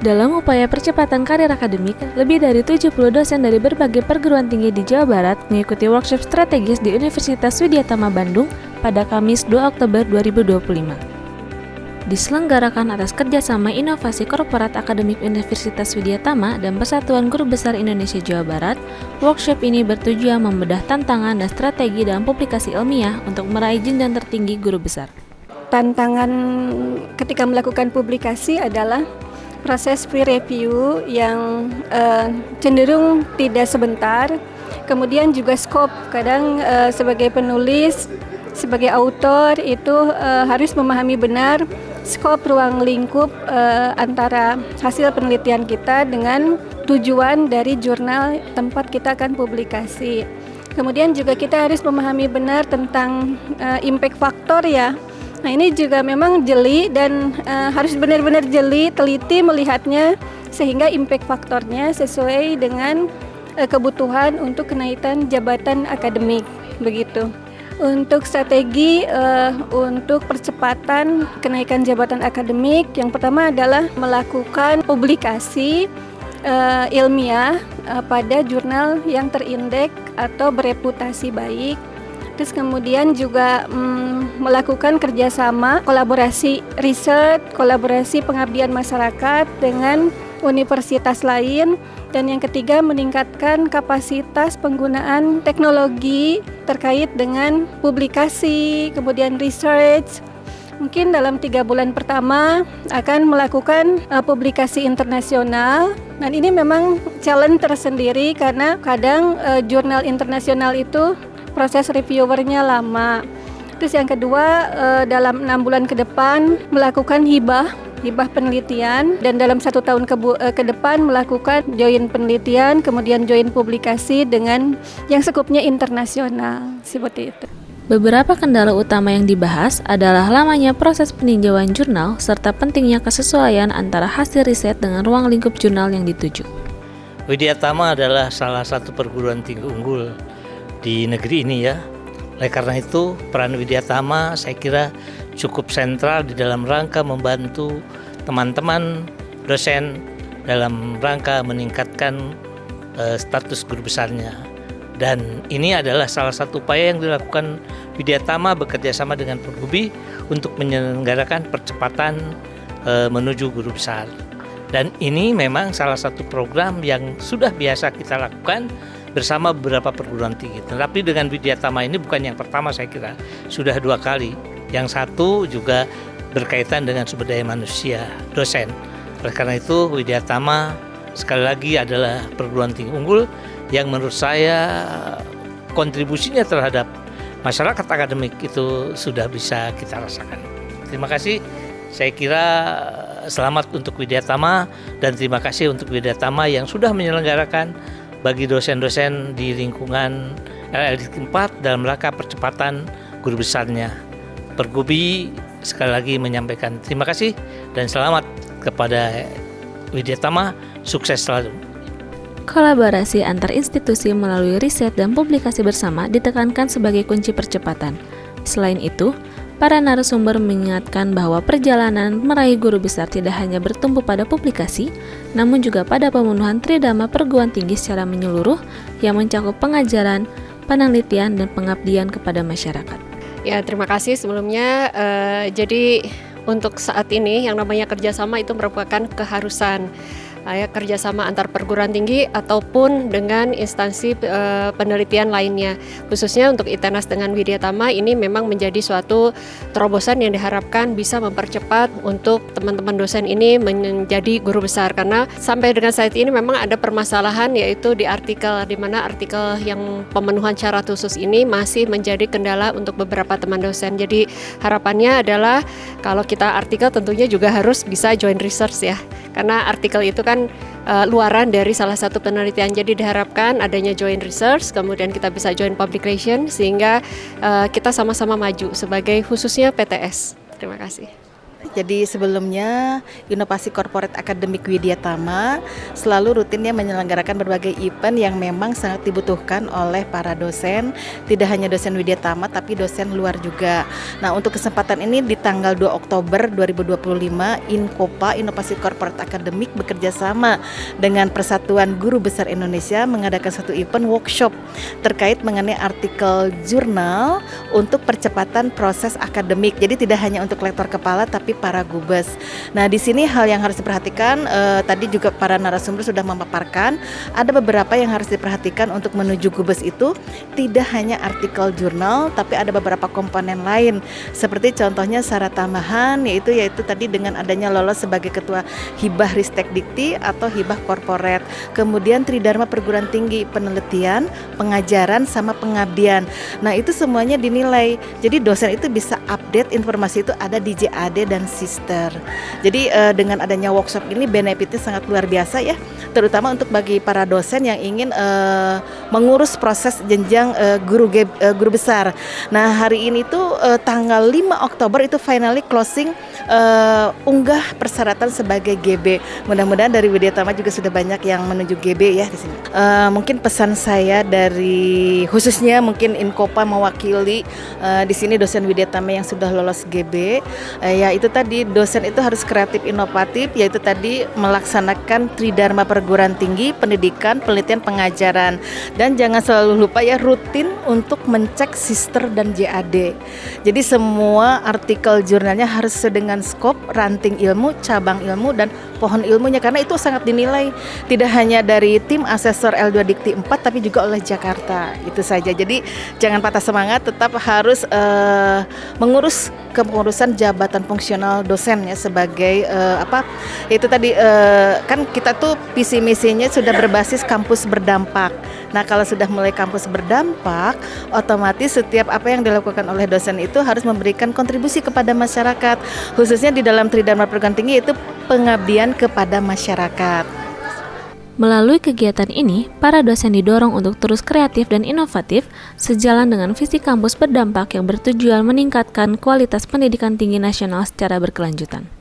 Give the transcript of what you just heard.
Dalam upaya percepatan karir akademik, lebih dari 70 dosen dari berbagai perguruan tinggi di Jawa Barat mengikuti workshop strategis di Universitas Widyatama Bandung pada Kamis 2 Oktober 2025. Diselenggarakan atas kerjasama inovasi korporat akademik Universitas Widyatama dan Persatuan Guru Besar Indonesia Jawa Barat, workshop ini bertujuan membedah tantangan dan strategi dalam publikasi ilmiah untuk meraih jenjang tertinggi guru besar. Tantangan ketika melakukan publikasi adalah proses peer review yang cenderung tidak sebentar, kemudian juga scope, kadang sebagai penulis, sebagai autor itu harus memahami benar skop ruang lingkup antara hasil penelitian kita dengan tujuan dari jurnal tempat kita akan publikasi. Kemudian juga kita harus memahami benar tentang impact faktor ya. Nah ini juga memang jeli dan harus benar-benar jeli, teliti melihatnya sehingga impact faktornya sesuai dengan kebutuhan untuk kenaikan jabatan akademik begitu. Untuk strategi untuk percepatan kenaikan jabatan akademik, yang pertama adalah melakukan publikasi ilmiah pada jurnal yang terindeks atau bereputasi baik. Terus kemudian juga melakukan kerjasama, kolaborasi riset, kolaborasi pengabdian masyarakat dengan universitas lain. Dan yang ketiga, meningkatkan kapasitas penggunaan teknologi terkait dengan publikasi, kemudian research. Mungkin dalam 3 bulan pertama akan melakukan publikasi internasional. Dan ini memang challenge tersendiri karena kadang jurnal internasional itu proses reviewernya lama. Terus yang kedua, dalam 6 bulan ke depan melakukan hibah penelitian, dan dalam 1 tahun ke depan melakukan join penelitian, kemudian join publikasi dengan yang skupnya internasional, seperti itu. Beberapa kendala utama yang dibahas adalah lamanya proses peninjauan jurnal serta pentingnya kesesuaian antara hasil riset dengan ruang lingkup jurnal yang dituju. Widyatama adalah salah satu perguruan tinggi unggul di negeri ini ya. Oleh karena itu, peran Widyatama saya kira cukup sentral di dalam rangka membantu teman-teman dosen dalam rangka meningkatkan status guru besarnya. Dan ini adalah salah satu upaya yang dilakukan Widyatama bekerja sama dengan Pergubi untuk menyelenggarakan percepatan menuju guru besar. Dan ini memang salah satu program yang sudah biasa kita lakukan bersama beberapa perguruan tinggi. Tetapi dengan Widyatama ini bukan yang pertama, saya kira sudah 2 kali. Yang satu juga berkaitan dengan sumber daya manusia, dosen. Oleh karena itu Widyatama sekali lagi adalah perguruan tinggi unggul yang menurut saya kontribusinya terhadap masyarakat akademik itu sudah bisa kita rasakan. Terima kasih, saya kira selamat untuk Widyatama dan terima kasih untuk Widyatama yang sudah menyelenggarakan bagi dosen-dosen di lingkungan LLD 4 dalam rangka percepatan guru besarnya. Pergubi sekali lagi menyampaikan terima kasih dan selamat kepada Widyatama, sukses selalu. Kolaborasi antar institusi melalui riset dan publikasi bersama ditekankan sebagai kunci percepatan. Selain itu, para narasumber mengingatkan bahwa perjalanan meraih guru besar tidak hanya bertumpu pada publikasi, namun juga pada pemenuhan tridharma perguruan tinggi secara menyeluruh yang mencakup pengajaran, penelitian, dan pengabdian kepada masyarakat. Ya, terima kasih sebelumnya. Jadi untuk saat ini yang namanya kerjasama itu merupakan keharusan. Kerjasama antar perguruan tinggi ataupun dengan instansi penelitian lainnya. Khususnya untuk ITENAS dengan Widyatama ini memang menjadi suatu terobosan yang diharapkan bisa mempercepat untuk teman-teman dosen ini menjadi guru besar. Karena sampai dengan saat ini memang ada permasalahan yaitu di artikel, di mana artikel yang pemenuhan syarat khusus ini masih menjadi kendala untuk beberapa teman dosen. Jadi harapannya adalah kalau kita artikel tentunya juga harus bisa join research ya. Karena artikel itu kan luaran dari salah satu penelitian. Jadi diharapkan adanya joint research, kemudian kita bisa joint publication sehingga kita sama-sama maju sebagai khususnya PTS. Terima kasih. Jadi sebelumnya Inovasi Korporat Akademik Widya Tama selalu rutinnya menyelenggarakan berbagai event yang memang sangat dibutuhkan oleh para dosen, tidak hanya dosen Widya Tama tapi dosen luar juga. Nah, untuk kesempatan ini di tanggal 2 Oktober 2025 INKOPA Inovasi Korporat Akademik bekerja sama dengan Persatuan Guru Besar Indonesia mengadakan satu event workshop terkait mengenai artikel jurnal untuk percepatan proses akademik. Jadi tidak hanya untuk lektor kepala tapi para gubes. Nah, di sini hal yang harus diperhatikan, tadi juga para narasumber sudah memaparkan, ada beberapa yang harus diperhatikan untuk menuju gubes itu tidak hanya artikel jurnal, tapi ada beberapa komponen lain. Seperti contohnya syarat tambahan, yaitu tadi dengan adanya lolos sebagai ketua hibah Ristek Dikti atau hibah korporat. Kemudian Tridharma Perguruan Tinggi, penelitian, pengajaran, sama pengabdian. Nah, itu semuanya dinilai. Jadi dosen itu bisa update informasi itu ada di JAD dan Sister. Jadi dengan adanya workshop ini benefitnya sangat luar biasa ya, terutama untuk bagi para dosen yang ingin mengurus proses jenjang guru besar. Nah, hari ini tuh tanggal 5 Oktober itu finally closing unggah persyaratan sebagai GB. Mudah-mudahan dari Widya Tama juga sudah banyak yang menuju GB ya di sini. Mungkin pesan saya dari khususnya mungkin INKOPA mewakili di sini dosen Widya Tama yang sudah lolos GB, yaitu tadi dosen itu harus kreatif inovatif, yaitu tadi melaksanakan Tridharma Perguruan Tinggi, pendidikan, penelitian, pengajaran, dan jangan selalu lupa ya rutin untuk mencek Sister dan JAD. Jadi semua artikel jurnalnya harus sesuai dengan skop, ranting ilmu, cabang ilmu, dan pohon ilmunya, karena itu sangat dinilai tidak hanya dari tim asesor L2 Dikti 4 tapi juga oleh Jakarta. Itu saja. Jadi jangan patah semangat, tetap harus mengurus kepengurusan jabatan fungsional dosen ya sebagai itu tadi kan kita tuh visi misinya sudah berbasis kampus berdampak. Nah, kalau sudah mulai kampus berdampak, otomatis setiap apa yang dilakukan oleh dosen itu harus memberikan kontribusi kepada masyarakat, khususnya di dalam Tridharma Perguruan Tinggi itu pengabdian kepada masyarakat. Melalui kegiatan ini, para dosen didorong untuk terus kreatif dan inovatif sejalan dengan visi kampus berdampak yang bertujuan meningkatkan kualitas pendidikan tinggi nasional secara berkelanjutan.